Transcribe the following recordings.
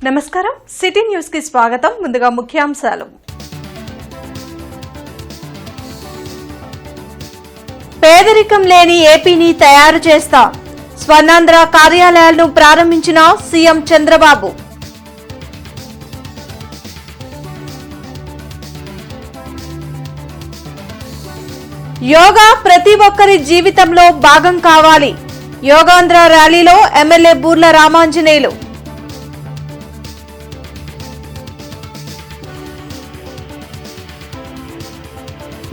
నమస్కారం city news కి స్వాగతం. ముందుగా ముఖ్యాంశాలు. పేదరికం లేని ఏపీని తయారు చేస్తా స్వర్ణాంధ్ర కార్యాలయాలను ప్రారంభించిన సీఎం చంద్రబాబు. యోగా ప్రతి ఒక్కరి జీవితంలో భాగం కావాలి. యోగాంధ్ర ర్యాలీలో ఎమ్మెల్యే బూర్ల రామాంజనేయులు.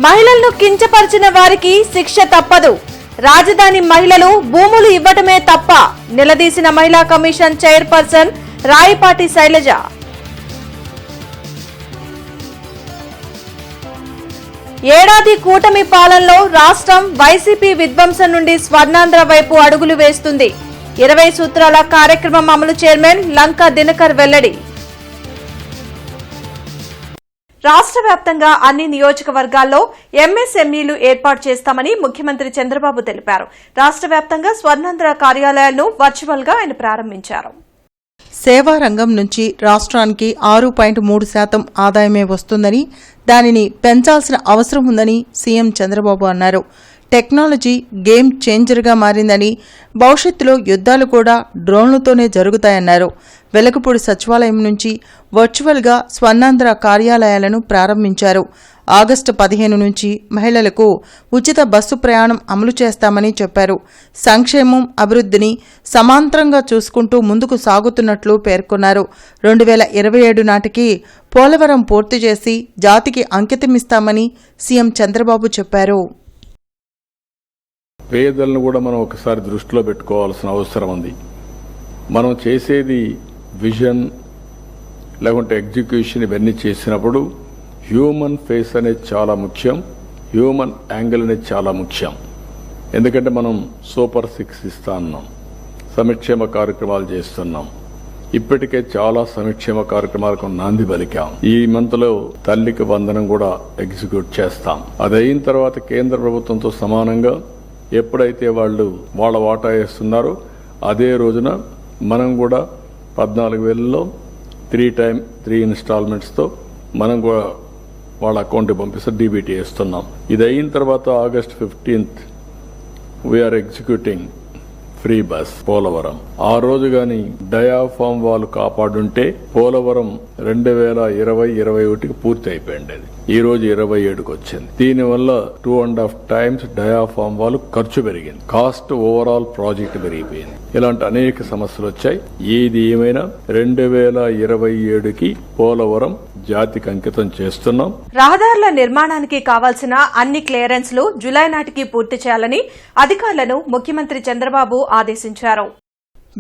మహిళలను కించపరిచిన వారికి శిక్ష తప్పదు. రాజధాని మహిళలు భూములు ఇవ్వటమే తప్ప నిలదీసిన మహిళా కమిషన్ చైర్పర్సన్ రాయపాటి శైలజ. ఏడాది కూటమి పాలనలో రాష్ట్రం వైసీపీ విధ్వంసం నుండి స్వర్ణాంధ్ర వైపు అడుగులు వేస్తుంది. 20 సూత్రాల కార్యక్రమం అమలు చైర్మన్ లంకా దినకర్ వెల్లడి. రాష్ట్ర వ్యాప్తంగా అన్ని నియోజకవర్గాల్లో ఎంఎస్ఎంఈలు ఏర్పాటు చేస్తామని ముఖ్యమంత్రి చంద్రబాబు తెలిపారు. రాష్ట్ర వ్యాప్తంగా స్వర్ణాంధ్ర కార్యాలయాలను వర్చువల్ గా ఆయన ప్రారంభించారు. సేవా రంగం నుంచి రాష్ట్రానికి 6.3% ఆదాయమే వస్తుందని, దానిని పెంచాల్సిన అవసరం ఉందని సీఎం చంద్రబాబు అన్నారు. టెక్నాలజీ గేమ్ చేంజర్గా మారిందని, భవిష్యత్తులో యుద్ధాలు కూడా డ్రోన్లతోనే జరుగుతాయన్నారు. వెలగపూడి సచివాలయం నుంచి వర్చువల్గా స్వర్ణాంధ్ర కార్యాలయాలను ప్రారంభించారు. ఆగస్టు 15 నుంచి మహిళలకు ఉచిత బస్సు ప్రయాణం అమలు చేస్తామని చెప్పారు. సంక్షేమం, అభివృద్ధిని సమాంతరంగా చూసుకుంటూ ముందుకు సాగుతున్నట్లు పేర్కొన్నారు. 2027 నాటికి పోలవరం పూర్తి చేసి జాతికి అంకితమిస్తామని సీఎం చంద్రబాబు చెప్పారు. పేదలను కూడా మనం ఒకసారి దృష్టిలో పెట్టుకోవాల్సిన అవసరం ఉంది. మనం చేసేది విజన్ లేకుంటే ఎగ్జిక్యూషన్ ఇవన్నీ చేసినప్పుడు హ్యూమన్ ఫేస్ అనేది చాలా ముఖ్యం, హ్యూమన్ యాంగిల్ అనేది చాలా ముఖ్యం. ఎందుకంటే మనం సూపర్ 6 ఇస్తా ఉన్నాం, సంక్షేమ కార్యక్రమాలు చేస్తున్నాం. ఇప్పటికే చాలా సంక్షేమ కార్యక్రమాలకు నాంది పలికాం. ఈ మంత్లో తల్లికి వందనం కూడా ఎగ్జిక్యూట్ చేస్తాం. అది అయిన తర్వాత కేంద్ర ప్రభుత్వంతో సమానంగా ఎప్పుడైతే వాళ్ళు వాళ్ళ వాటా వేస్తున్నారో అదే రోజున మనం కూడా 14,000లో 3 ఇన్స్టాల్మెంట్స్తో మనం కూడా వాళ్ళ అకౌంట్కి పంపిస్తే డీబీటీ వేస్తున్నాం. ఇది అయిన తర్వాత August 15th we are executing free bus Polavaram. ఆ రోజు గాని డయాఫామ్ వాళ్ళు కాపాడుంటే పోలవరం 2020-21 పూర్తి అయిపోయింది. ఈ రోజు 27కి వచ్చింది. దీనివల్ల 2.5 times డయాఫామ్ వాళ్ళు ఖర్చు పెరిగింది, కాస్ట్ ఓవరాల్ ప్రాజెక్ట్ పెరిగిపోయింది. ఇలాంటి అనేక సమస్యలు వచ్చాయి. ఏది ఏమైనా 2027కి పోలవరం జాతికి అంకితం చేస్తున్నాం. రహదారుల నిర్మాణానికి కావాల్సిన అన్ని క్లియరెన్స్లు జులై నాటికి పూర్తి చేయాలని అధికారులను ముఖ్యమంత్రి చంద్రబాబు ఆదేశించారు.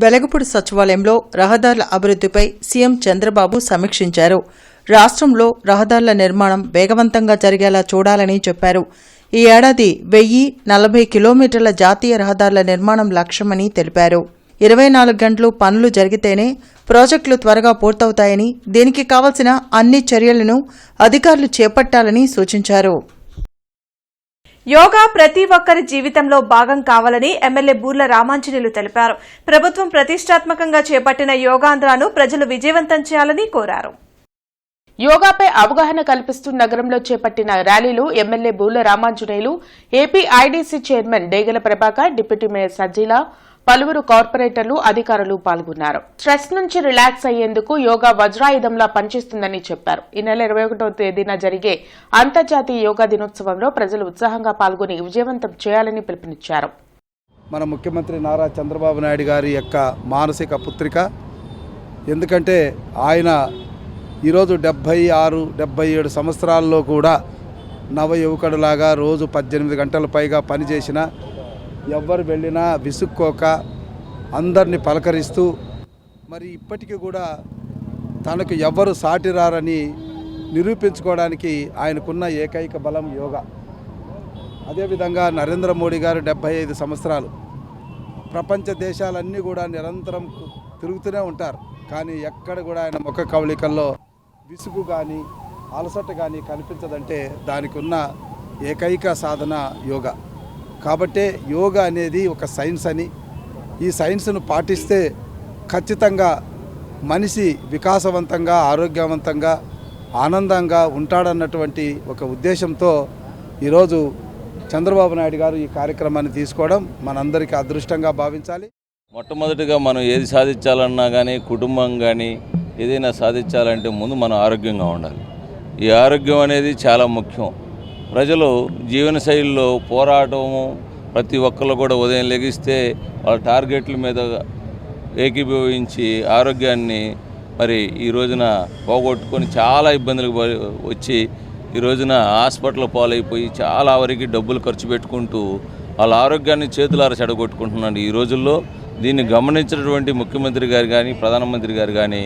వెలగపూడి సచివాలయంలో రహదారుల అభివృద్ధిపై సీఎం చంద్రబాబు సమీక్షించారు. రాష్ట్రంలో రహదారుల నిర్మాణం వేగవంతంగా జరిగేలా చూడాలని చెప్పారు. ఈ ఏడాది 1040 కిలోమీటర్ల జాతీయ రహదారుల నిర్మాణం లక్ష్యమని తెలిపారు. 24 గంటలు పనులు జరిగితేనే ప్రాజెక్టులు త్వరగా పూర్తవుతాయని, దీనికి కావలసిన అన్ని చర్యలను అధికారులు చేపట్టాలని సూచించారు. యోగా ప్రతి ఒక్కరి జీవితంలో భాగం కావాలని ఎమ్మెల్యే బూర్ల రామాంజనేయులు తెలిపారు. ప్రభుత్వం ప్రతిష్టాత్మకంగా చేపట్టిన యోగాంధ్రాను ప్రజలు విజయవంతం చేయాలని కోరారు. యోగాపై అవగాహన కల్పిస్తూ నగరంలో చేపట్టిన ర్యాలీలో MLA Boorla Ramanjaneyulu, AP IDC chairman Degala Prabhakar, deputy mayor Sajjeela, పలువురు కార్పొరేటర్లు, అధికారులు పాల్గొన్నారు. స్ట్రెస్ నుంచి రిలాక్స్ అయ్యేందుకు యోగా వజ్రాయుధంలా పనిచేస్తుందని చెప్పారు. ఈ నెల 21వ తేదీన జరిగే అంతర్జాతీయ యోగా దినోత్సవంలో ప్రజలు ఉత్సాహంగా పాల్గొని విజయవంతం చేయాలని పిలుపునిచ్చారు. మన ముఖ్యమంత్రి నారా చంద్రబాబు నాయుడు గారి యొక్క మానసిక పుత్రిక. ఎందుకంటే ఆయన ఈరోజు 76-77 సంవత్సరాల్లో కూడా నవ యువకుడిలాగా రోజు 18 గంటల పైగా పనిచేసిన, ఎవరు వెళ్ళినా విసుక్కోక అందరినీ పలకరిస్తూ, మరి ఇప్పటికీ కూడా తనకు ఎవ్వరు సాటిరారని నిరూపించుకోవడానికి ఆయనకున్న ఏకైక బలం యోగా. అదేవిధంగా నరేంద్ర మోడీ గారు 75 సంవత్సరాలు ప్రపంచ దేశాలన్నీ కూడా నిరంతరం తిరుగుతూనే ఉంటారు. కానీ ఎక్కడ కూడా ఆయన ముఖ కవళికల్లో విసుగు కానీ అలసట కానీ కనిపించదంటే దానికి ఉన్న ఏకైక సాధన యోగా. కాబట్టే యోగా అనేది ఒక సైన్స్ అని, ఈ సైన్స్ను పాటిస్తే ఖచ్చితంగా మనిషి వికాసవంతంగా ఆరోగ్యవంతంగా ఆనందంగా ఉంటాడన్నటువంటి ఒక ఉద్దేశంతో ఈరోజు చంద్రబాబు నాయుడు గారు ఈ కార్యక్రమాన్ని తీసుకోవడం మనందరికీ అదృష్టంగా భావించాలి. మొట్టమొదటిగా మనం ఏది సాధించాలన్నా కానీ కుటుంబం కానీ ఏదైనా సాధించాలంటే ముందు మనం ఆరోగ్యంగా ఉండాలి. ఈ ఆరోగ్యం అనేది చాలా ముఖ్యం. ప్రజలు జీవనశైలిలో పోరాటము ప్రతి ఒక్కళ్ళు కూడా ఉదయం లెగిస్తే వాళ్ళ టార్గెట్ల మీద ఏకీభవించి ఆరోగ్యాన్ని మరి ఈ రోజున పోగొట్టుకొని చాలా ఇబ్బందులు వచ్చి ఈ రోజున హాస్పిటల్ పాలైపోయి చాలా వరకు డబ్బులు ఖర్చు పెట్టుకుంటూ వాళ్ళ ఆరోగ్యాన్ని చేతులారా చెడగొట్టుకుంటున్నాడు. ఈ రోజుల్లో దీన్ని గమనించినటువంటి ముఖ్యమంత్రి గారు కానీ ప్రధానమంత్రి గారు కానీ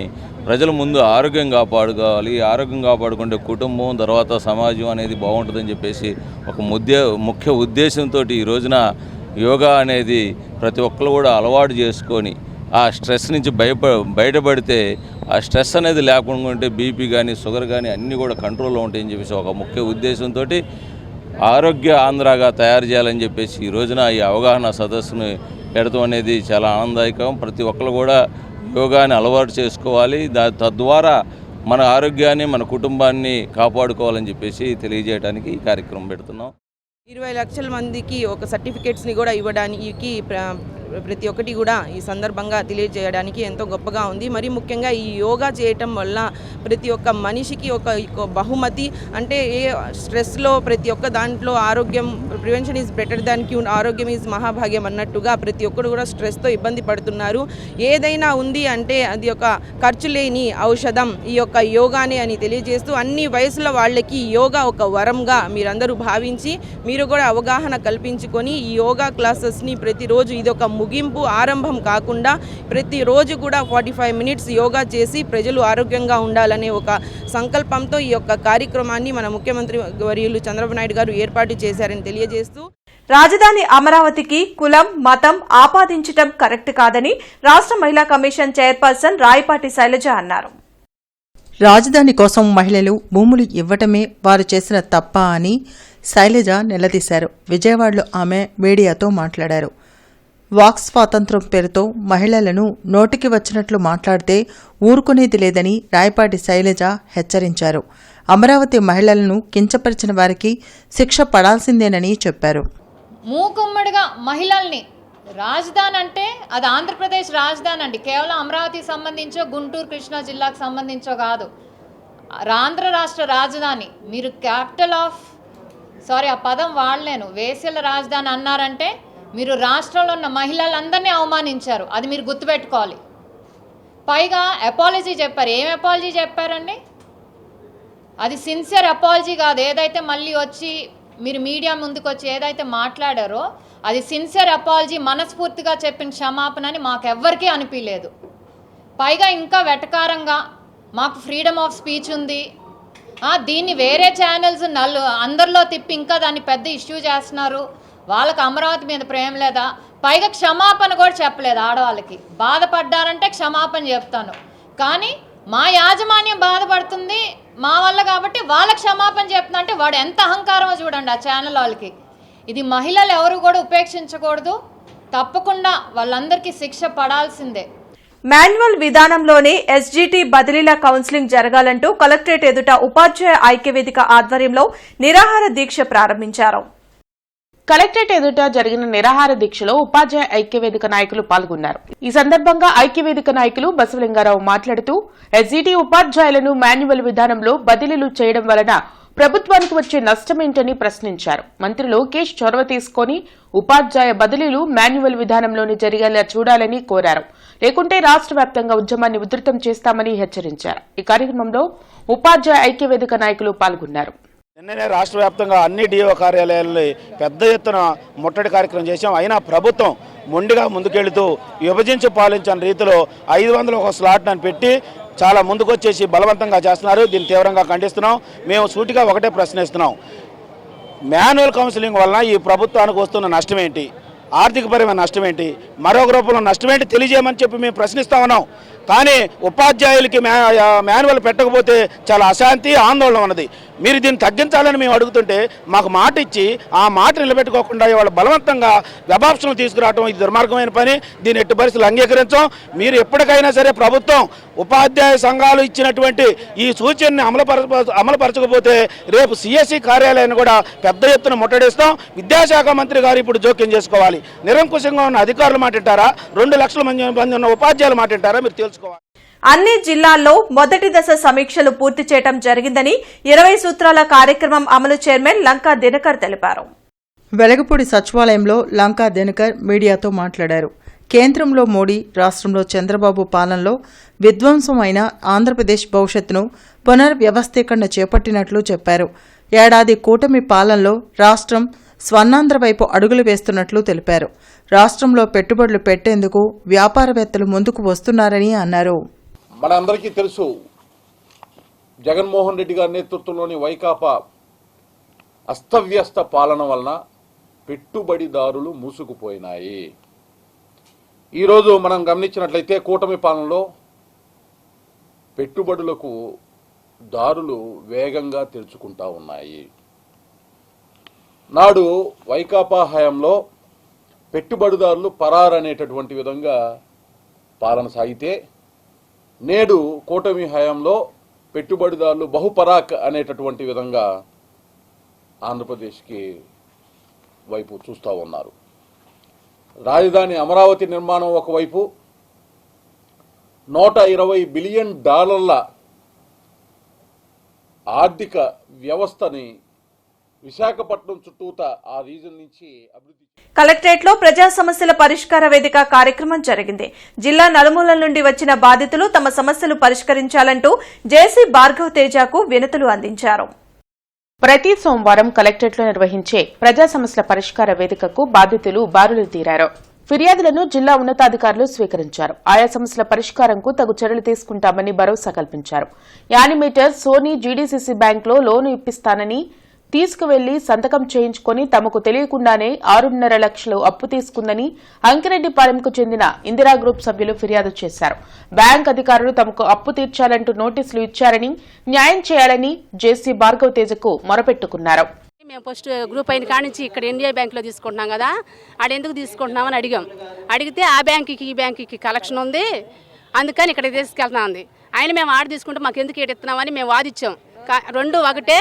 ప్రజల ముందు ఆరోగ్యం కాపాడుకోవాలి, ఆరోగ్యం కాపాడుకుంటే కుటుంబం తర్వాత సమాజం అనేది బాగుంటుందని చెప్పేసి ఒక ముఖ్య ఉద్దేశంతో ఈ రోజున యోగా అనేది ప్రతి ఒక్కరు కూడా అలవాటు చేసుకొని ఆ స్ట్రెస్ నుంచి బయటపడితే ఆ స్ట్రెస్ అనేది లేకుండా ఉంటే బీపీ కానీ షుగర్ కానీ అన్నీ కూడా కంట్రోల్లో ఉంటాయని చెప్పేసి ఒక ముఖ్య ఉద్దేశంతో ఆరోగ్య ఆంధ్రాగా తయారు చేయాలని చెప్పేసి ఈ రోజున ఈ అవగాహన సదస్సును పెడతాం అనేది చాలా ఆనందదాయకం. ప్రతి ఒక్కరు కూడా యోగాని అలవాటు చేసుకోవాలి, తద్వారా మన ఆరోగ్యాన్ని మన కుటుంబాన్ని కాపాడుకోవాలని చెప్పేసి తెలియజేయడానికి ఈ కార్యక్రమం పెడుతున్నాం. 20 లక్షల మందికి ఒక సర్టిఫికేట్స్ని కూడా ఇవ్వడానికి ప్రతి ఒక్కటి కూడా ఈ సందర్భంగా తెలియజేయడానికి ఎంతో గొప్పగా ఉంది. మరి ముఖ్యంగా ఈ యోగా చేయటం వల్ల ప్రతి ఒక్క మనిషికి ఒక బహుమతి, అంటే ఏ స్ట్రెస్లో ప్రతి ఒక్క దాంట్లో ఆరోగ్యం, prevention is better than cure, ఆరోగ్యం ఈజ్ మహాభాగ్యం అన్నట్టుగా ప్రతి ఒక్కరు కూడా స్ట్రెస్తో ఇబ్బంది పడుతున్నారు. ఏదైనా ఉంది అంటే అది ఒక ఖర్చు లేని ఔషధం ఈ యొక్క యోగానే అని తెలియజేస్తూ అన్ని వయసుల వాళ్ళకి యోగా ఒక వరంగా మీరందరూ భావించి మీరు కూడా అవగాహన కల్పించుకొని ఈ యోగా క్లాసెస్ని ప్రతిరోజు ఇది ఒక ముగింపు ఆరంభం కాకుండా ప్రతిరోజు కూడా 45 మినిట్స్ యోగా చేసి ప్రజలు ఆరోగ్యంగా ఉండాలనే ఒక సంకల్పంతో ఈ యొక్క కార్యక్రమాన్ని మన ముఖ్యమంత్రి వర్యులు చంద్రబాబు నాయుడు గారు ఏర్పాటు చేశారని తెలియజేస్తూ, రాజధాని అమరావతికి కులం మతం ఆపాదించడం కరెక్ట్ కాదని రాష్ట్ర మహిళా కమిషన్ చైర్పర్సన్ రాయపాటి శైలజ అన్నారు. రాజధాని కోసం మహిళలు భూములు ఇవ్వటమే వారు చేసిన తప్ప అని శైలజ నిలదీశారు. విజయవాడలో ఆమె మీడియాతో మాట్లాడారు. వాక్ స్వాతంత్ర్యం పేరుతో మహిళలను నోటికి వచ్చినట్లు మాట్లాడితే ఊరుకునేది లేదని రాయపాటి శైలజ హెచ్చరించారు. అమరావతి మహిళలను కించపరిచిన వారికి శిక్ష పడాల్సిందేనని చెప్పారు. మూకుమ్మడిగా మహిళల్ని రాజధాని అంటే అది ఆంధ్రప్రదేశ్ రాజధాని అండి, కేవలం అమరావతికి సంబంధించో గుంటూరు కృష్ణా జిల్లాకు సంబంధించో కాదు, ఆంధ్ర రాష్ట్ర రాజధాని. మీరు క్యాపిటల్ ఆఫ్ ఆ పదం వాడలేను, వేశ్యల రాజధాని అన్నారంటే మీరు రాష్ట్రంలో ఉన్న మహిళలందరినీ అవమానించారు. అది మీరు గుర్తుపెట్టుకోవాలి. పైగా అపాలజీ చెప్పారు. ఏం అపాలజీ చెప్పారండి? అది సిన్సియర్ అపాలజీ కాదు. ఏదైతే మళ్ళీ వచ్చి మీరు మీడియా ముందుకు వచ్చి ఏదైతే మాట్లాడారో అది సిన్సియర్ అపాలజీ, మనస్ఫూర్తిగా చెప్పిన క్షమాపణ అని మాకెవ్వరికీ అనిపించలేదు. పైగా ఇంకా వెటకారంగా మాకు ఫ్రీడమ్ ఆఫ్ స్పీచ్ ఉంది, దీన్ని వేరే ఛానల్స్ అందరిలో తిప్పి ఇంకా దాన్ని పెద్ద ఇష్యూ చేస్తున్నారు, వాళ్ళకి అమరావతి మీద ప్రేమ లేదా, పైగా క్షమాపణ కూడా చెప్పలేదు. ఆడవాళ్ళకి బాధపడ్డారంటే క్షమాపణ చెప్తాను, కానీ మా యాజమాన్యం బాధపడుతుంది మా వల్ల కాబట్టి వాళ్ళ క్షమాపణ చెప్తున్నా అంటే వాడు ఎంత అహంకారమో చూడండి ఆ ఛానల్ వాళ్ళకి. ఇది మహిళలు ఎవరు కూడా ఉపేక్షించకూడదు, తప్పకుండా వాళ్ళందరికీ శిక్ష పడాల్సిందే. మాన్యువల్ విధానంలోనే ఎస్జీటీ బదిలీల కౌన్సిలింగ్ జరగాలంటూ కలెక్టరేట్ ఎదుట ఉపాధ్యాయ ఐక్యవేదిక ఆధ్వర్యంలో నిరాహార దీక్ష ప్రారంభించారు. కలెక్టరేట్ ఎదుట జరిగిన నిరాహార దీక్షలో ఉపాధ్యాయ ఐక్యవేదిక నాయకులు పాల్గొన్నారు. ఈ సందర్భంగా ఐక్యవేదిక నాయకులు బసవలింగారావు మాట్లాడుతూ ఎస్జీటీ ఉపాధ్యాయులను మాన్యువల్ విధానంలో బదిలీలు చేయడం వలన ప్రభుత్వానికి వచ్చే నష్టమేంటని ప్రశ్నించారు. మంత్రి లోకేష్ చొరవ తీసుకుని ఉపాధ్యాయ బదిలీలు మాన్యువల్ విధానంలోనే జరిగేలా చూడాలని కోరారు. లేకుంటే రాష్ట్ర వ్యాప్తంగా ఉద్యమాన్ని ఉధృతం చేస్తామని హెచ్చరించారు. ఈ కార్యక్రమంలో ఉపాధ్యాయ ఐక్యవేదిక నాయకులు పాల్గొన్నారు. నిన్ననే రాష్ట్ర వ్యాప్తంగా అన్ని డిఓ కార్యాలయాల్లో పెద్ద ఎత్తున ముట్టడి కార్యక్రమం చేశాం. అయినా ప్రభుత్వం మొండిగా ముందుకెళ్తూ విభజించి పాలించిన రీతిలో 500 ఒక స్లాట్ అని పెట్టి చాలా ముందుకొచ్చేసి బలవంతంగా చేస్తున్నారు. దీన్ని తీవ్రంగా ఖండిస్తున్నాం. మేము సూటిగా ఒకటే ప్రశ్నిస్తున్నాం, మాన్యువల్ కౌన్సిలింగ్ వలన ఈ ప్రభుత్వానికి వస్తున్న నష్టం ఏంటి? ఆర్థికపరమైన నష్టం ఏంటి, మరొక రూపంలో నష్టం ఏంటి తెలియజేయమని చెప్పి మేము ప్రశ్నిస్తా ఉన్నాం. కానీ ఉపాధ్యాయులకి మాన్యువల్ పెట్టకపోతే చాలా అశాంతి, ఆందోళన ఉన్నది. మీరు దీన్ని తగ్గించాలని మేము అడుగుతుంటే మాకు మాట ఇచ్చి ఆ మాట నిలబెట్టుకోకుండా ఇవాళ బలవంతంగా వెబ్ ఆప్షన్లు తీసుకురావడం ఇది దుర్మార్గమైన పని. దీన్ని ఎట్టి పరిస్థితులు అంగీకరించాం. మీరు ఎప్పటికైనా సరే ప్రభుత్వం ఉపాధ్యాయ సంఘాలు ఇచ్చినటువంటి ఈ సూచనని అమలుపరచకపోతే రేపు సిఎస్సి కార్యాలయాన్ని కూడా పెద్ద ఎత్తున ముట్టడిస్తాం. విద్యాశాఖ మంత్రి గారు ఇప్పుడు జోక్యం చేసుకోవాలి. నిరంకుశంగా ఉన్న అధికారులు మాట్లాడారా, 2 లక్షల మంది ఉన్న ఉపాధ్యాయులు మాట్లాడారా మీరు తెలుసుకోవాలి. అన్ని జిల్లాల్లో మొదటి దశ సమీక్షలు పూర్తి చేయడం జరిగిందని 20 సూత్రాల కార్యక్రమం అమలు చైర్మన్ లంకా దినకర్ తెలిపారు. వెలగపూడి సచివాలయంలో లంకా దినకర్ మీడియాతో మాట్లాడారు. కేంద్రంలో మోడీ, రాష్ట్రంలో చంద్రబాబు పాలనలో విధ్వంసం అయిన ఆంధ్రప్రదేశ్ భవిష్యత్తును పునర్వ్యవస్థీకరణ చేపట్టినట్లు చెప్పారు. ఏడాది కూటమి పాలనలో రాష్ట్రం స్వర్ణాంధ్ర వైపు అడుగులు వేస్తున్నట్లు తెలిపారు. రాష్ట్రంలో పెట్టుబడులు పెట్టేందుకు వ్యాపారవేత్తలు ముందుకు వస్తున్నారని అన్నారు. మనందరికీ తెలుసు, జగన్మోహన్ రెడ్డి గారి నేతృత్వంలోని వైకాపా అస్తవ్యస్త పాలన వలన పెట్టుబడిదారులు మూసుకుపోయినాయి. ఈరోజు మనం గమనించినట్లయితే కూటమి పాలనలో పెట్టుబడులకు దారులు వేగంగా తెరుచుకుంటా ఉన్నాయి. నాడు వైకాపా హయాంలో పెట్టుబడిదారులు పరారనేటటువంటి విధంగా పాలన సాగితే, నేడు కూటమి హయాంలో పెట్టుబడిదారులు బహుపరాక్ అనేటటువంటి విధంగా ఆంధ్రప్రదేశ్కి వైపు చూస్తూ ఉన్నారు. రాజధాని అమరావతి నిర్మాణం ఒకవైపు, $120 బిలియన్ ఆర్థిక వ్యవస్థని విశాఖపట్నం చుట్టూత ఆ రీజన్ నుంచి అభివృద్ధి. కలెక్టరేట్ లో ప్రజా సమస్యల పరిష్కార వేదిక కార్యక్రమం జరిగింది. జిల్లా నలుమూలల నుండి వచ్చిన బాధితులు తమ సమస్యలు పరిష్కరించాలంటూ జేసీ భార్గవ్ తేజకు వినతులు అందించారు. ప్రతి సోమవారం కలెక్టరేట్లో నిర్వహించే ప్రజా సమస్యల పరిష్కార వేదికకు బాధితులు బారులు తీరారు. ఫిర్యాదులను జిల్లా ఉన్నతాధికారులు స్వీకరించారు. ఆయా సమస్యల పరిష్కారంకు తగు చర్యలు తీసుకుంటామని భరోసా కల్పించారు. యానిమేటర్ సోనీ జీడీసీసీ బ్యాంకులో లోను ఇప్పిస్తానని తీసుకువెళ్లి సంతకం చేయించుకుని తమకు తెలియకుండానే 6.5 లక్షలు అప్పు తీసుకుందని అంకిరెడ్డిపాలెంకు చెందిన ఇందిరా గ్రూప్ సభ్యులు ఫిర్యాదు చేశారు. బ్యాంక్ అధికారులు తమకు అప్పు తీర్చాలంటూ నోటీసులు ఇచ్చారని, న్యాయం చేయాలని జేసీ భార్గవ్ తేజకు మొరపెట్టుకున్నారు. మేము ఫస్ట్ గ్రూప్ అయిన కాడి నుంచి ఇక్కడ ఇండియా బ్యాంక్లో తీసుకుంటున్నాం కదా, ఆడెందుకు తీసుకుంటున్నామని అడిగితే ఆ బ్యాంకుకి ఈ బ్యాంకుకి కలెక్షన్ ఉంది, అందుకని ఇక్కడ తీసుకెళ్తా ఉంది. ఆయన మేము ఆడ తీసుకుంటే మాకు ఎందుకు ఇస్తున్నామని మేము వాదిచ్చాం. 2 ఒకటే,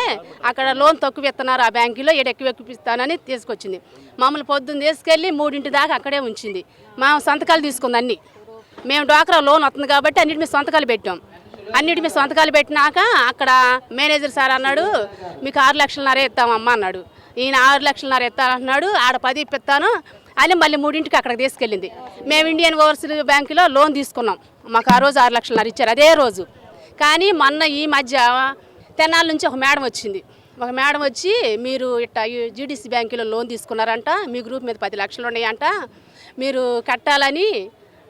అక్కడ లోన్ తక్కువ ఇస్తున్నారు ఆ బ్యాంకులో, ఎక్కువ ఇస్తానని తీసుకొచ్చింది. మమ్మల్ని పొద్దున్న తీసుకెళ్ళి 3 దాకా అక్కడే ఉంచింది. మా సంతకాలు తీసుకుంది అన్ని. మేము డ్వాక్రా లోన్ వస్తుంది కాబట్టి అన్నిటి మీద సంతకాలు పెట్టాం. అన్నిటి మీద సంతకాలు పెట్టినాక అక్కడ మేనేజర్ సార్ అన్నాడు, మీకు 6 లక్షలన్నర ఇస్తామమ్మా అన్నాడు. ఈయన 6 లక్షలన్నర ఇస్తానంటున్నాడు, ఆడ 10 ఇప్పిస్తాను అని మళ్ళీ 3 అక్కడికి తీసుకెళ్ళింది. మేము ఇండియన్ ఓవర్సీస్ బ్యాంకులో లోన్ తీసుకున్నాం. మాకు ఆ రోజు 6 లక్షలన్నర ఇచ్చారు అదే రోజు. కానీ మొన్న ఈ మధ్య తెనాల నుంచి ఒక మేడం వచ్చింది. ఒక మేడం వచ్చి, మీరు ఇట్లా జీడీసీ బ్యాంకులో లోన్ తీసుకున్నారంట, మీ గ్రూప్ మీద 10 లక్షలు ఉన్నాయంట, మీరు కట్టాలని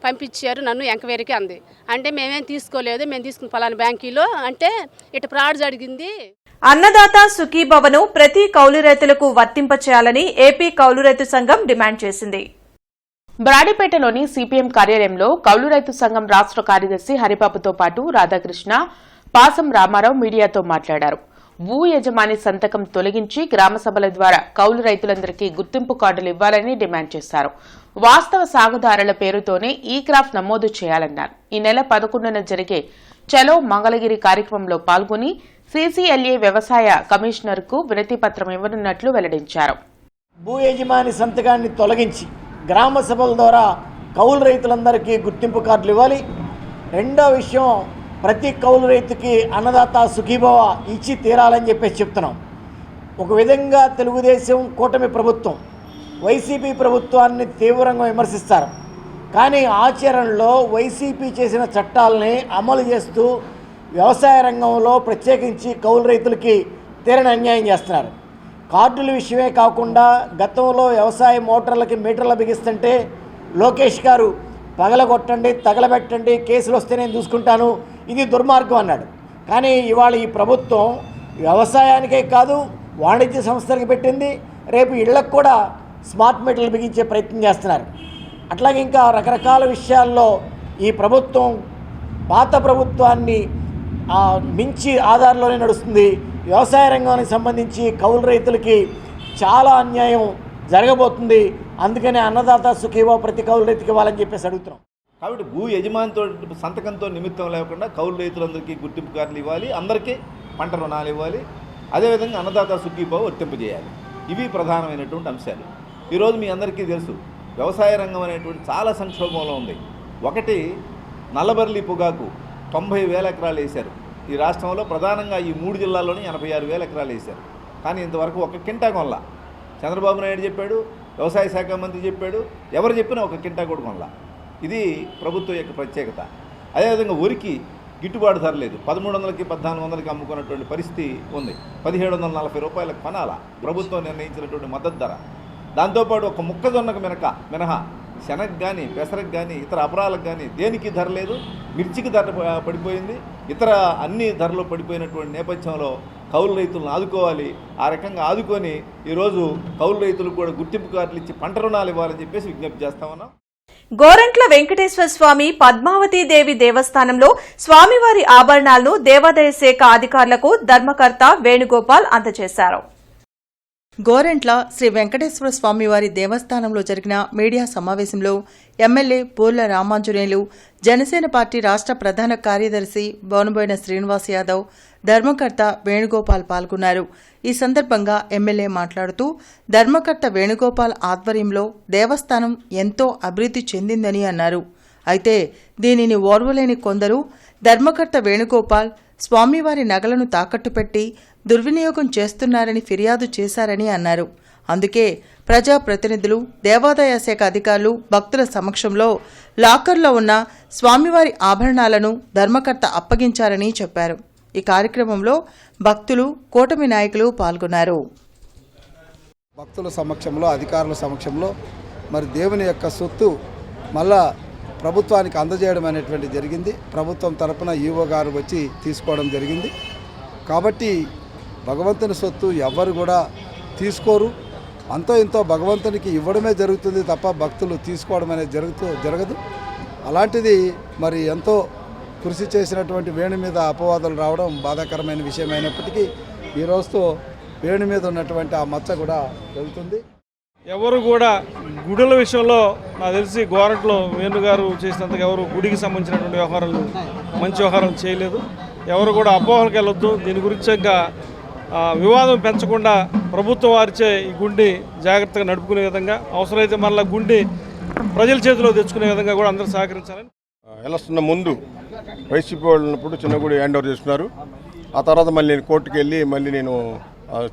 పంపించారు నన్ను ఎంక్వైరీకి అంది. అంటే మేమేం తీసుకోలేదు, మేము తీసుకున్న ఫలానా బ్యాంకులో అంటే ఇటు ఫ్రాడ్ జరిగింది. అన్నదాత సుఖీభవను ప్రతి కౌలు రైతులకు వర్తింపచేయాలని ఏపీ కౌలు రైతు సంఘం డిమాండ్ చేసింది. బ్రాడీపేటలోని సిపిఎం కార్యాలయంలో కౌలు రైతు సంఘం రాష్ట్ర కార్యదర్శి హరిబాబుతో పాటు రాధాకృష్ణ, పాసం రామారావు మీడియాతో మాట్లాడారు. భూ యజమాని సంతకం తొలగించి గ్రామ సభల ద్వారా కౌలు రైతులందరికీ గుర్తింపు కార్డులు ఇవ్వాలని డిమాండ్ చేశారు. వాస్తవ సాగుదారుల పేరుతోనే ఈ క్రాఫ్ నమోదు చేయాలన్నారు. ఈ నెల 11న జరిగే చలో మంగళగిరి కార్యక్రమంలో పాల్గొని సీసీఎల్ఏ వ్యవసాయ కమిషనర్కు వినతి పత్రం ఇవ్వనున్నట్లు వెల్లడించారు. భూ యజమాని సంతకాన్ని తొలగించి గ్రామ సభల ద్వారా కౌలు రైతులందరికీ గుర్తింపు కార్డులు ఇవ్వాలి. రెండో విషయం, ప్రతి కౌలు రైతుకి అన్నదాత సుఖీభవ ఇచ్చి తీరాలని చెప్పేసి చెప్తున్నాం. ఒక విధంగా తెలుగుదేశం కూటమి ప్రభుత్వం వైసీపీ ప్రభుత్వాన్ని తీవ్రంగా విమర్శిస్తారు. కానీ ఆచరణలో వైసీపీ చేసిన చట్టాలని అమలు చేస్తూ వ్యవసాయ రంగంలో ప్రత్యేకించి కౌలు రైతులకి తీరని అన్యాయం చేస్తున్నారు. కార్డుల విషయమే కాకుండా గతంలో వ్యవసాయ మోటార్లకి మీటర్లు బిగిస్తుంటే లోకేష్ గారు పగలగొట్టండి, తగలబెట్టండి, కేసులు వస్తే నేను చూసుకుంటాను, ఇది దుర్మార్గం అన్నాడు. కానీ ఇవాళ ఈ ప్రభుత్వం వ్యవసాయానికే కాదు వాణిజ్య సంస్థలకు పెట్టింది, రేపు ఇళ్లకు కూడా స్మార్ట్ మీటర్లు బిగించే ప్రయత్నం చేస్తున్నారు. అట్లాగే ఇంకా రకరకాల విషయాల్లో ఈ ప్రభుత్వం పాత ప్రభుత్వాన్ని మించి ఆధారంలోనే నడుస్తుంది. వ్యవసాయ రంగానికి సంబంధించి కౌలు రైతులకి చాలా అన్యాయం జరగబోతుంది. అందుకనే అన్నదాత సుఖీభవ ప్రతి కౌలు రైతుకి ఇవ్వాలని చెప్పేసి అడుగుతున్నాం. కాబట్టి భూ యజమానితో సంతకంతో నిమిత్తం లేకుండా కౌలు రైతులందరికీ గుర్తింపు కార్డులు ఇవ్వాలి, అందరికీ పంట రుణాలు ఇవ్వాలి, అదేవిధంగా అన్నదాత సుఖీభవ వర్తింపజేయాలి. ఇవి ప్రధానమైనటువంటి అంశాలు. ఈరోజు మీ అందరికీ తెలుసు వ్యవసాయ రంగం అనేటువంటి చాలా సంక్షోభంలో ఉంది. ఒకటి నల్లబర్లి పొగాకు 90,000 ఎకరాలు వేశారు. ఈ రాష్ట్రంలో ప్రధానంగా ఈ 3 జిల్లాల్లోనే 86,000 ఎకరాలు వేశారు. కానీ ఇంతవరకు ఒక కింటా కొనలా. చంద్రబాబు నాయుడు చెప్పాడు, వ్యవసాయ శాఖ మంత్రి చెప్పాడు, ఎవరు చెప్పినా ఒక కింటా కూడా కొనలా. ఇది ప్రభుత్వం యొక్క ప్రత్యేకత. అదేవిధంగా వరికి గిట్టుబాటు ధర లేదు. 1300కి 1400కి అమ్ముకున్నటువంటి పరిస్థితి ఉంది. 1740 రూపాయలకు కొనాలా ప్రభుత్వం నిర్ణయించినటువంటి మద్దతు ధర. దాంతోపాటు ఒక మొక్కజొన్నకు మినహా శనగ కానీ పెసరకు కానీ ఇతర అపరాలకు కానీ దేనికి ధర లేదు. మిర్చికి ధర పడిపోయింది. ఇతర అన్ని ధరలు పడిపోయినటువంటి నేపథ్యంలో కౌలు రైతులను ఆదుకోవాలి. ఆ రకంగా ఆదుకొని ఈరోజు కౌలు రైతులకు కూడా గుర్తింపు కార్డులు ఇచ్చి పంట రుణాలు ఇవ్వాలని చెప్పేసి విజ్ఞప్తి చేస్తామన్నాం. గోరంట్ల వెంకటేశ్వర స్వామి పద్మావతి దేవి దేవస్థానంలో స్వామివారి ఆభరణాలను దేవాదాయ శాఖ అధికారులకు ధర్మకర్త వేణుగోపాల్ అందజేశారు. గోరెంట్ల శ్రీ వెంకటేశ్వర స్వామివారి దేవస్థానంలో జరిగిన మీడియా సమావేశంలో ఎమ్మెల్యే పూర్ల రామాంజనేయులు, జనసేన పార్టీ రాష్ట్ర ప్రధాన కార్యదర్శి బోనబోయిన శ్రీనివాస్ యాదవ్, ధర్మకర్త వేణుగోపాల్ పాల్గొన్నారు. ఈ సందర్భంగా ఎమ్మెల్యే మాట్లాడుతూ ధర్మకర్త వేణుగోపాల్ ఆధ్వర్యంలో దేవస్థానం ఎంతో అభివృద్ధి చెందిందని అన్నారు. అయితే దీనిని ఓర్వలేని కొందరు ధర్మకర్త వేణుగోపాల్ స్వామివారి నగలను తాకట్టు పెట్టి దుర్వినియోగం చేస్తున్నారని ఫిర్యాదు చేశారని అన్నారు. అందుకే ప్రజాప్రతినిధులు, దేవాదాయ శాఖ అధికారులు భక్తుల సమక్షంలో లాకర్లో ఉన్న స్వామివారి ఆభరణాలను ధర్మకర్త అప్పగించారని చెప్పారు. ఈ కార్యక్రమంలో భక్తులు, కూటమి నాయకులు పాల్గొన్నారు. భక్తుల సమక్షంలో, అధికారుల సమక్షంలో మరి దేవుని యొక్క సొత్తు మళ్ళా ప్రభుత్వానికి అందజేయడం అనేటువంటి జరిగింది. ప్రభుత్వం తరపున ఈవో గారు వచ్చి తీసుకోవడం జరిగింది. కాబట్టి భగవంతుని సొత్తు ఎవ్వరు కూడా తీసుకోరు. అంతో ఇంతో భగవంతునికి ఇవ్వడమే జరుగుతుంది తప్ప భక్తులు తీసుకోవడం అనేది జరగదు. అలాంటిది మరి ఎంతో కృషి చేసినటువంటి వేణు మీద అపవాదాలు రావడం బాధాకరమైన విషయం అయినప్పటికీ ఈ రోజుతో వేణు మీద ఉన్నటువంటి ఆ మచ్చ కూడా వెళ్తుంది. ఎవరు కూడా గుడుల విషయంలో నాకు తెలిసి గోరంట్లో వేణుగారు చేసినంతగా ఎవరు గుడికి సంబంధించినటువంటి వ్యవహారాలు మంచి వ్యవహారాలు చేయలేదు. ఎవరు కూడా అపోహలకు వెళ్ళొద్దు. దీని గురించి ఇంకా వివాదం పెంచకుండా ప్రభుత్వం వారిచే ఈ గుండి జాగ్రత్తగా నడుపుకునే విధంగా, అవసరమైతే మళ్ళీ గుండి ప్రజల చేతిలో తెచ్చుకునే విధంగా కూడా అందరూ సహకరించాలని. ఎలక్షన్ ముందు వైసీపీ వాళ్ళు ఉన్నప్పుడు చిన్న గుడి హ్యాండ్ ఓవర్ చేస్తున్నారు. ఆ తర్వాత మళ్ళీ నేను కోర్టుకు వెళ్ళి మళ్ళీ నేను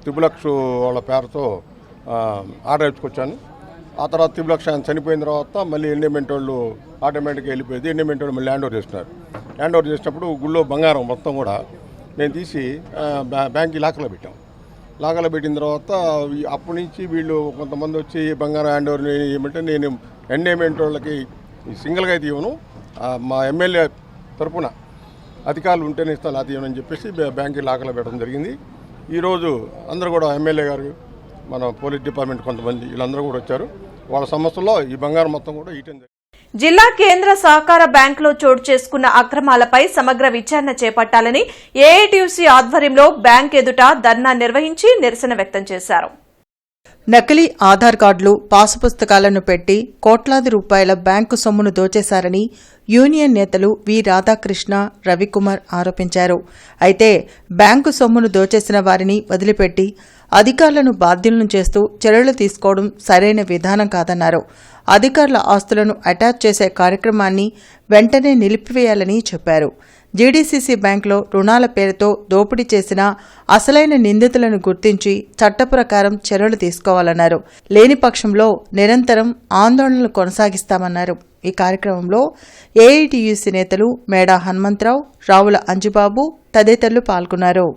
త్రిబులక్ష వాళ్ళ పేరుతో ఆర్డర్ ఇచ్చుకొచ్చాను. ఆ తర్వాత త్రిబులక్ష చనిపోయిన తర్వాత మళ్ళీ ఎండోమెంట్ వాళ్ళు ఆటోమేటిక్గా వెళ్ళిపోయింది. ఎండోమెంట్ వాళ్ళు మళ్ళీ హ్యాండ్ ఓవర్ చేస్తున్నారు. హ్యాండ్ ఓవర్ చేసినప్పుడు గుళ్ళో బంగారం మొత్తం కూడా మేము తీసి బ్యాంక్కి లాకర్లో పెట్టాం. లాకర్లో పెట్టిన తర్వాత అప్పటి నుంచి వీళ్ళు కొంతమంది వచ్చి బంగారం హ్యాండ్ ఓవర్ ఏమంటే నేను ఎండోమెంట్ వాళ్ళకి సింగిల్గా అయితే ఇవ్వను, మా ఎమ్మెల్యే తరఫున అధికారులు ఉంటేనే ఇస్తాను, అది ఇవ్వనని చెప్పేసి బ్యాంక్కి లాకర్లో పెట్టడం జరిగింది. ఈరోజు అందరూ కూడా ఎమ్మెల్యే గారు, మన పోలీస్ డిపార్ట్మెంట్ కొంతమంది వీళ్ళందరూ కూడా వచ్చారు. వాళ్ళ సమస్యల్లో ఈ బంగారం మొత్తం కూడా ఇయటం జరిగింది. జిల్లా కేంద్ర సహకార బ్యాంకులో చోటు చేసుకున్న అక్రమాలపై సమగ్ర విచారణ చేపట్టాలని ఏఐటీయూసీ ఆధ్వర్యంలో బ్యాంక్ ఎదుట ధర్నా నిర్వహించి నిరసన వ్యక్తం చేశారు. నకిలీ ఆధార్ కార్డులు, పాసు పుస్తకాలను పెట్టి కోట్లాది రూపాయల బ్యాంకు సొమ్మును దోచేశారని యూనియన్ నేతలు వి రాధాకృష్ణ, రవికుమార్ ఆరోపించారు. అయితే బ్యాంకు సొమ్మును దోచేసిన వారిని వదిలిపెట్టి అధికారులను బాధ్యులను చేస్తూ చర్యలు తీసుకోవడం సరైన విధానం కాదన్నారు. అధికారుల ఆస్తులను అటాచ్ చేసే కార్యక్రమాన్ని వెంటనే నిలిపివేయాలని చెప్పారు. జీడీసీసీ బ్యాంకులో రుణాల పేరుతో దోపిడీ చేసిన అసలైన నిందితులను గుర్తించి చట్ట ప్రకారం చర్యలు తీసుకోవాలన్నారు. లేని పక్షంలో నిరంతరం ఆందోళనలు కొనసాగిస్తామన్నారు. ఈ కార్యక్రమంలో ఏఐటీయూసీ నేతలు మేడా హనుమంతరావు, రావుల అంజుబాబు తదితరులు పాల్గొన్నారు.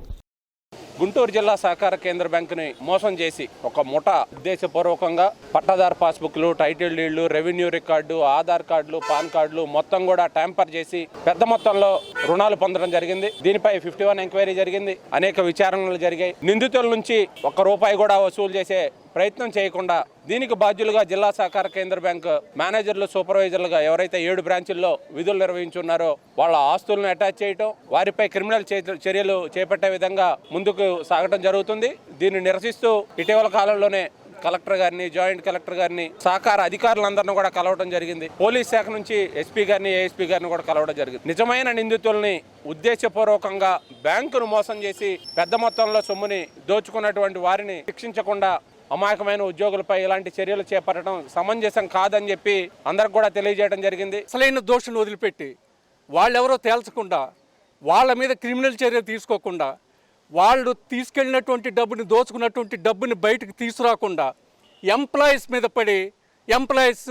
గుంటూరు జిల్లా సహకార కేంద్ర బ్యాంకుని మోసం చేసి ఒక ముఠా ఉద్దేశపూర్వకంగా పట్టాదారు పాస్బుక్లు, టైటిల్ డీడ్లు, రెవెన్యూ రికార్డు, ఆధార్ కార్డులు, పాన్ కార్డులు మొత్తం కూడా ట్యాంపర్ చేసి పెద్ద మొత్తంలో రుణాలు పొందడం జరిగింది. దీనిపై 51 ఎంక్వైరీ జరిగింది. అనేక విచారణలు జరిగాయి. నిందితుల నుంచి ₹1 కూడా వసూలు చేసే ప్రయత్నం చేయకుండా దీనికి బాధ్యులుగా జిల్లా సహకార కేంద్ర బ్యాంకు మేనేజర్లు, సూపర్వైజర్లుగా ఎవరైతే 7 బ్రాంచుల్లో విధులు నిర్వహించున్నారో వాళ్ళ ఆస్తులను అటాచ్ చేయటం, వారిపై క్రిమినల్ చర్యలు చేపట్టే విధంగా ముందుకు సాగడం జరుగుతుంది. దీన్ని నిరసిస్తూ ఇటీవల కాలంలోనే కలెక్టర్ గారిని, జాయింట్ కలెక్టర్ గారిని, సహకార అధికారులందరినీ కూడా కలవడం జరిగింది. పోలీస్ శాఖ నుంచి ఎస్పీ గారిని, ఏఎస్పీ గారిని కూడా కలవడం జరిగింది. నిజమైన నిందితుల్ని ఉద్దేశపూర్వకంగా బ్యాంకును మోసం చేసి పెద్ద మొత్తంలో సొమ్ముని దోచుకున్నటువంటి వారిని శిక్షించకుండా అమాయకమైన ఉద్యోగులపై ఇలాంటి చర్యలు చేపట్టడం సమంజసం కాదని చెప్పి అందరికి కూడా తెలియజేయడం జరిగింది. అసలైన దోషులను వదిలిపెట్టి వాళ్ళెవరో తేల్చకుండా, వాళ్ళ మీద క్రిమినల్ చర్య తీసుకోకుండా, వాళ్ళు తీసుకెళ్ళినటువంటి డబ్బుని, దోచుకున్నటువంటి డబ్బుని బయటకు తీసుకురాకుండా ఎంప్లాయీస్ మీద పడి ఎంప్లాయీస్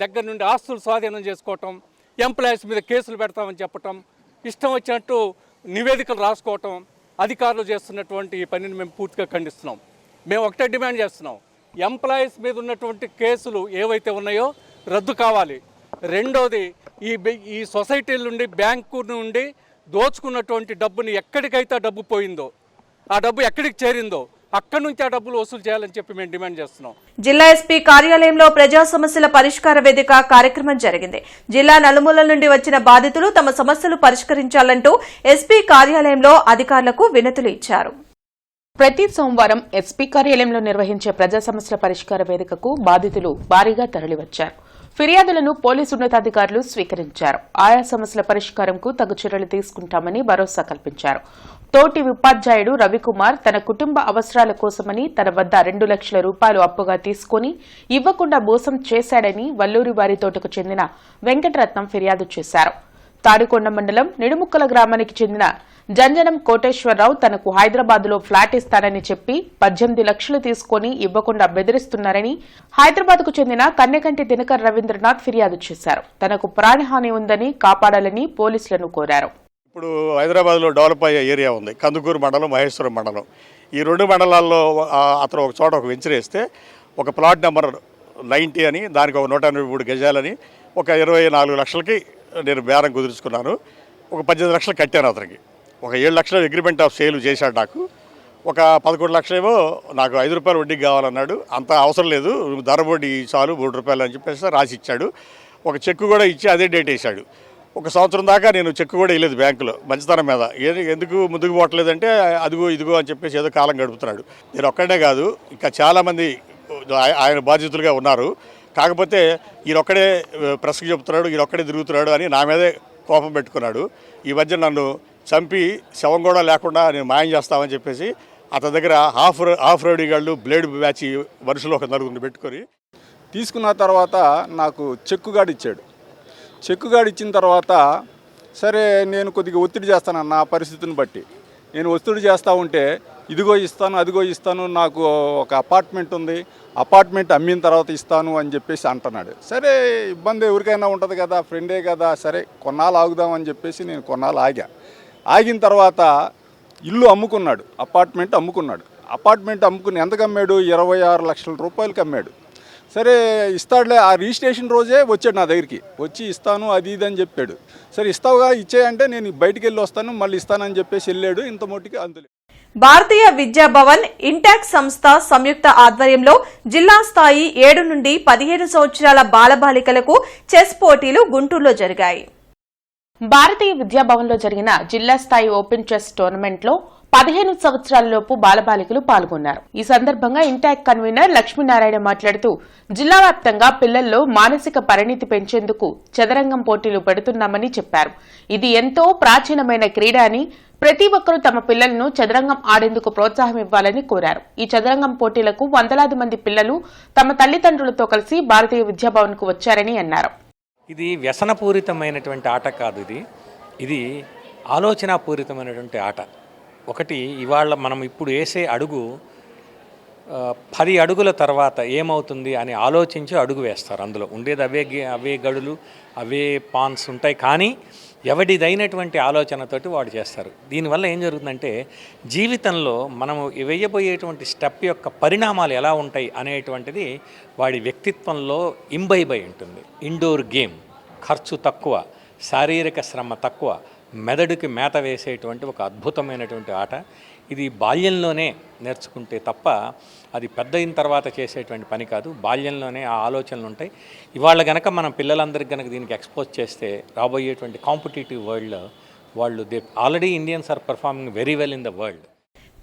దగ్గర నుండి ఆస్తులు స్వాధీనం చేసుకోవటం, ఎంప్లాయీస్ మీద కేసులు పెడతామని చెప్పటం, ఇష్టం వచ్చినట్టు నివేదికలు రాసుకోవటం, అధికారులు చేస్తున్నటువంటి ఈ పనిని మేము పూర్తిగా ఖండిస్తున్నాం. మేము ఒకటే డిమాండ్ చేస్తున్నాం, ఎంప్లాయీస్ మీద ఉన్నటువంటి కేసులు ఏవైతే ఉన్నాయో రద్దు కావాలి. రెండోది, ఈ సొసైటీల నుండి, బ్యాంకు నుండి దోచుకున్నటువంటి డబ్బుని ఎక్కడికైతే డబ్బు పోయిందో, ఆ డబ్బు ఎక్కడికి చేరిందో అక్కడి నుంచి ఆ డబ్బులు వసూలు చేయాలని చెప్పి మేము డిమాండ్ చేస్తున్నాం. జిల్లా ఎస్పీ కార్యాలయంలో ప్రజా సమస్యల పరిష్కార వేదిక కార్యక్రమం జరిగింది. జిల్లా నలుమూలల నుండి వచ్చిన బాధితులు తమ సమస్యలు పరిష్కరించాలంటూ ఎస్పీ కార్యాలయంలో అధికారులకు వినతులు ఇచ్చారు. ప్రతి సోమవారం ఎస్పీ కార్యాలయంలో నిర్వహించే ప్రజా సమస్యల పరిష్కార వేదికకు బాధితులు భారీగా తరలివచ్చారు. ఫిర్యాదులను పోలీసు ఉన్నతాధికారులు స్వీకరించారు. ఆయా సమస్యల పరిష్కారంకు తగు చర్యలు తీసుకుంటామని భరోసా కల్పించారు. తోటి ఉపాధ్యాయుడు రవికుమార్ తన కుటుంబ అవసరాల కోసమని తన వద్ద 2 లక్షల రూపాయలు అప్పుగా తీసుకుని ఇవ్వకుండా మోసం చేశాడని వల్లూరి వారితోటకు చెందిన వెంకటరత్నం ఫిర్యాదు చేశారు. తాడికొండ మండలం నిడుముక్కల గ్రామానికి చెందిన జంజనం కోటేశ్వరరావు తనకు హైదరాబాద్లో ఫ్లాట్ ఇస్తానని చెప్పి 18 లక్షలు తీసుకుని ఇవ్వకుండా బెదిరిస్తున్నారని హైదరాబాద్కు చెందిన కన్నెకంటి దినకర్ రవీంద్రనాథ్ ఫిర్యాదు చేశారు. తనకు ప్రాణహాని ఉందని కాపాడాలని పోలీసులను కోరారు. ఇప్పుడు హైదరాబాద్లో డెవలప్ అయ్యే ఏరియా ఉంది, కందుకూరు మండలం, మహేశ్వరం మండలం. ఈ 2 మండలాల్లో అతను ఒక చోట ఒక వెంచర్ వేస్తే ఒక ప్లాట్ నెంబర్ 90 అని, దానికి ఒక 183 గజాలని, ఒక 24 లక్షలకి నేను బేరం కుదుర్చుకున్నాను. ఒక 18 లక్షలు కట్టాను అతనికి. ఒక 7 లక్షల అగ్రిమెంట్ ఆఫ్ సేల్ చేశాడు నాకు. ఒక 11 లక్షలేమో నాకు 5 రూపాయలు వడ్డీకి కావాలన్నాడు. అంత అవసరం లేదు, ధర వడ్డీ చాలు 3 రూపాయలు అని చెప్పేసి రాసి ఇచ్చాడు. ఒక చెక్కు కూడా ఇచ్చి అదే డేట్ వేశాడు. 1 సంవత్సరం దాకా నేను చెక్కు కూడా వేయలేదు బ్యాంకులో, మంచితనం మీద. ఎందుకు ముందుకు పోవట్లేదంటే అదిగో ఇదిగో అని చెప్పేసి ఏదో కాలం గడుపుతున్నాడు. నేను ఒక్కడే కాదు, ఇంకా చాలామంది ఆయన బాధ్యతలుగా ఉన్నారు. కాకపోతే ఈయనొక్కడే ప్రెస్కి చెబుతున్నాడు, ఈయనొక్కడే తిరుగుతున్నాడు అని నా మీదే కోపం పెట్టుకున్నాడు. ఈ మధ్య నన్ను చంపి శవం కూడా లేకుండా నేను మాయం చేస్తామని చెప్పేసి అతని దగ్గర హాఫ్ రౌడీ గాళ్ళు, బ్లేడ్ బ్యాచ్ మనుషులు ఒక 4 పెట్టుకొని తీసుకున్న తర్వాత నాకు చెక్కుగాడు ఇచ్చాడు. చెక్కుగాడు ఇచ్చిన తర్వాత సరే నేను కొద్దిగా ఒత్తిడి చేస్తానన్న పరిస్థితిని బట్టి నేను ఒత్తిడి చేస్తూ ఉంటే ఇదిగో ఇస్తాను, అదిగో ఇస్తాను, నాకు ఒక అపార్ట్మెంట్ ఉంది, అపార్ట్మెంట్ అమ్మిన తర్వాత ఇస్తాను అని చెప్పేసి అంటున్నాడు. సరే ఇబ్బంది ఎవరికైనా ఉంటుంది కదా, ఫ్రెండే కదా, సరే కొన్నాళ్ళు ఆగుదామని చెప్పేసి నేను కొన్నాళ్ళు ఆగిన తర్వాత ఇల్లు అమ్ముకున్నాడు, అపార్ట్మెంట్ అమ్ముకున్నాడు. అపార్ట్మెంట్ అమ్ముకుని ఎంతకు అమ్మాడు? 26 లక్షల రూపాయలకి అమ్మాడు. సరే ఇస్తాడులే, ఆ రిజిస్ట్రేషన్ రోజే వచ్చాడు నా దగ్గరికి, వచ్చి ఇస్తాను అది ఇది అని చెప్పాడు. సరే ఇస్తావుగా, ఇచ్చేయంటే నేను బయటికి వెళ్ళి వస్తాను, మళ్ళీ ఇస్తానని చెప్పేసి వెళ్ళాడు. ఇంత మొట్టికి అందులో భారతీయ విద్యా భవన్ ఇంటాక్ సంస్థ సంయుక్త ఆధ్వర్యంలో జిల్లా స్థాయి 7 నుండి 15 సంవత్సరాల బాలబాలికలకు చెస్ పోటీలు గుంటూరులో జరిగాయి. భారతీయ విద్యాభవన్లో జరిగిన జిల్లా స్థాయి ఓపెన్ చెస్ టోర్నమెంట్లో 15 సంవత్సరాలలోపు బాలబాలికలు పాల్గొన్నారు. ఈ సందర్భంగా ఇంటాక్ కన్వీనర్ లక్ష్మీనారాయణ మాట్లాడుతూ జిల్లా వ్యాప్తంగా పిల్లల్లో మానసిక పరిణితి పెంచేందుకు చదరంగం పోటీలు పెడుతున్నామని చెప్పారు. ఇది ఎంతో ప్రాచీనమైన క్రీడ అని, ప్రతి ఒక్కరూ తమ పిల్లలను చదరంగం ఆడేందుకు ప్రోత్సాహం ఇవ్వాలని కోరారు. ఈ చదరంగం పోటీలకు వందలాది మంది పిల్లలు తమ తల్లిదండ్రులతో కలిసి భారతీయ విద్యాభవన్ కు వచ్చారని అన్నారు. ఇది వ్యసనపూరితమైనటువంటి ఆట కాదు, ఇది ఆలోచనాపూరితమైనటువంటి ఆట. ఒకటి, ఇవాళ మనం ఇప్పుడు వేసే అడుగు 10 అడుగుల తర్వాత ఏమవుతుంది అని ఆలోచించి అడుగు వేస్తారు. అందులో ఉండేది అవే గడులు, అవే పాన్స్ ఉంటాయి, కానీ ఎవడిదైనటువంటి ఆలోచనతోటి వాడు చేస్తారు. దీనివల్ల ఏం జరుగుతుందంటే జీవితంలో మనము వేయబోయేటువంటి స్టెప్ యొక్క పరిణామాలు ఎలా ఉంటాయి అనేటువంటిది వాడి వ్యక్తిత్వంలో ఇంబైబై ఉంటుంది. ఇండోర్ గేమ్, ఖర్చు తక్కువ, శారీరక శ్రమ తక్కువ, మెదడుకి మేత వేసేటువంటి ఒక అద్భుతమైనటువంటి ఆట. ఇది బాల్యంలోనే నేర్చుకుంటే తప్ప అది పెద్ద అయిన తర్వాత చేసేటువంటి పని కాదు. బాల్యంలోనే ఆ ఆలోచనలు ఉంటాయి. ఇవాళ గనక మనం పిల్లలందరికీ గనక దీనికి ఎక్స్పోజ్ చేస్తే రాబోయేటువంటి కాంపిటేటివ్ వరల్డ్లో వాళ్ళు already Indians are performing very well in the world.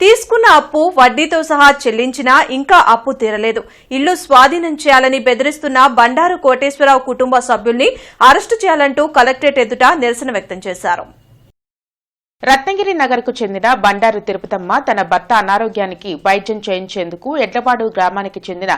తీసుకున్న అప్పు వడ్డీతో సహా చెల్లించినా ఇంకా అప్పు తీరలేదు. ఇల్లు స్వాధీనం చేయాలని బెదిరిస్తున్న బండారు కోటేశ్వరరావు కుటుంబ సభ్యుల్ని అరెస్టు చేయాలంటూ కలెక్టరేట్ ఎదుట నిరసన వ్యక్తం చేశారు. రత్నగిరి నగర్కు చెందిన బండారు తిరుపతమ్మ తన భర్త అనారోగ్యానికి వైద్యం చేయించేందుకు ఎడ్లపాడు గ్రామానికి చెందిన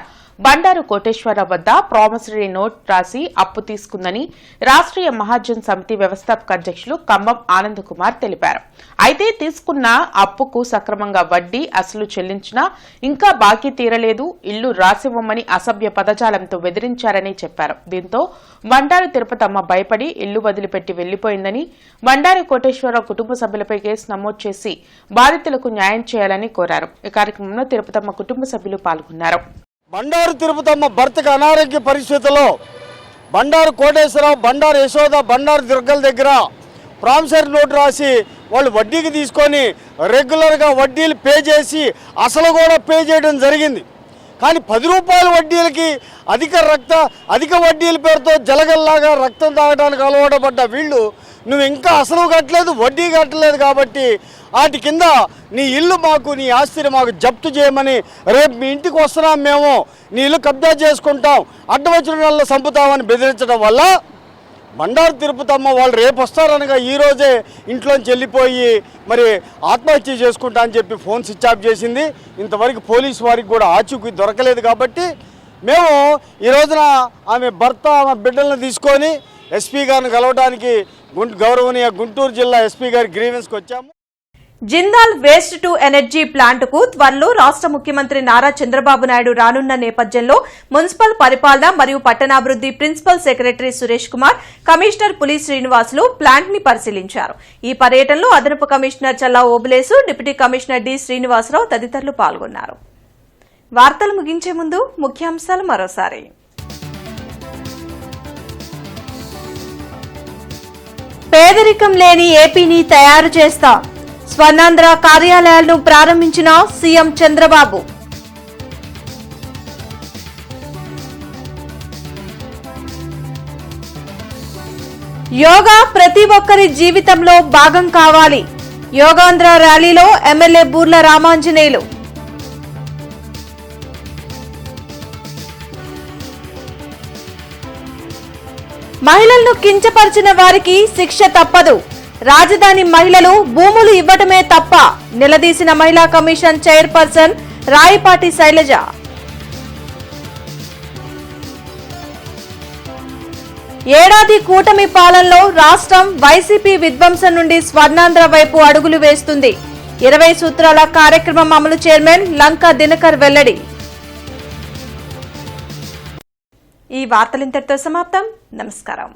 బండారు కోటేశ్వరరావు వద్ద ప్రామిసరీ నోట్ రాసి అప్పు తీసుకుందని రాష్ట్రీయ మహాజన్ సమితి వ్యవస్థాపక అధ్యక్షులు ఖమ్మం ఆనంద్ కుమార్ తెలిపారు. అయితే తీసుకున్న అప్పుకు సక్రమంగా వడ్డీ అసలు చెల్లించినా ఇంకా బాకీ తీరలేదు, ఇల్లు రాసివ్వమని అసభ్య పదజాలంతో బెదిరించారని చెప్పారు. దీంతో బండారు తిరుపతమ్మ భయపడి ఇల్లు వదిలిపెట్టి వెళ్లిపోయిందని, బండారు కోటేశ్వరరావు కుటుంబ సభ్యులపై కేసు నమోదు చేసి బాధితులకు న్యాయం చేయాలని కోరారు. ఈ కార్యక్రమంలో తిరుపతమ్మ కుటుంబ సభ్యులు పాల్గొన్నారు. బండారు తిరుపతమ్మ భర్తకు అనారోగ్య పరిస్థితుల్లో బండారు కోటేశ్వరరావు, బండారు యశోద, బండారు దుర్గల దగ్గర ప్రామిసరీ నోటు రాసి వాళ్ళు వడ్డీకి తీసుకొని రెగ్యులర్గా వడ్డీలు పే చేసి అసలు కూడా పే చేయడం జరిగింది. కానీ 10 రూపాయల వడ్డీలకి అధిక వడ్డీల పేరుతో జలగల్లాగా రక్తం తాగడానికి అలవాటు పడ్డ వీళ్ళు నువ్వు ఇంకా అసలు కట్టలేదు, వడ్డీ కట్టలేదు కాబట్టి వాటి కింద నీ ఇల్లు మాకు, నీ ఆస్తిని మాకు జప్తు చేయమని, రేపు మీ ఇంటికి వస్తున్నాం మేము, నీ ఇల్లు కబ్జా చేసుకుంటాం, అడ్డవచ్చిన నెలలో చంపుతామని బెదిరించడం వల్ల బండారు తిరుపతమ్మ వాళ్ళు రేపు వస్తారనగా ఈరోజే ఇంట్లోంచి వెళ్ళిపోయి మరి ఆత్మహత్య చేసుకుంటా అని చెప్పి ఫోన్ స్విచ్ ఆఫ్ చేసింది. ఇంతవరకు పోలీసు వారికి కూడా ఆచూకీ దొరకలేదు. కాబట్టి మేము ఈ రోజున ఆమె భర్త, ఆమె బిడ్డలను తీసుకొని ఎస్పీ గారిని కలవడానికి గౌరవనీయ గుంటూరు జిల్లా ఎస్పీ గారి గ్రీవెన్స్కి వచ్చాము. జిందాల్ వేస్ట్ టు ఎనర్జీ ప్లాంట్కు త్వరలో రాష్ట ముఖ్యమంత్రి నారా చంద్రబాబు నాయుడు రానున్న నేపథ్యంలో మున్సిపల్ పరిపాలన మరియు పట్టణాభివృద్ది principal secretary Suresh Kumar, commissioner Puli Srinivasulu plant ని పరిశీలించారు. ఈ పర్యటనలో అదనపు commissioner Challa Obulesu, deputy commissioner D Srinivasarao తదితరులు పాల్గొన్నారు. వార్తలు ముగించే ముందు ముఖ్యాంశాలు మరోసారి. పేదరికం లేని ఏపీని తయారు చేస్తా, స్వర్ణాంధ్ర కార్యాలయాలను ప్రారంభించిన సీఎం చంద్రబాబు. యోగా ప్రతి ఒక్కరి జీవితంలో భాగం కావాలి, యోగాంధ్ర ర్యాలీలో ఎమ్మెల్యే బూర్ల రామాంజనేయులు. మహిళలను కించపరిచిన వారికి శిక్ష తప్పదు, రాజధాని మహిళలు భూములు ఇవ్వటమే తప్ప నిలదీసిన మహిళా కమిషన్ చైర్పర్సన్ రాయపాటి శైలజ. ఏడాది కూటమి పాలనలో రాష్ట్రం వైసీపీ విధ్వంసం నుండి స్వర్ణాంధ్ర వైపు అడుగులు వేస్తుంది. 20 సూత్రాల కార్యక్రమం అమలు చైర్మన్ లంకా దినకర్ వెల్లడి. ఈ వార్తలింతటితో సమాప్తం. నమస్కారం.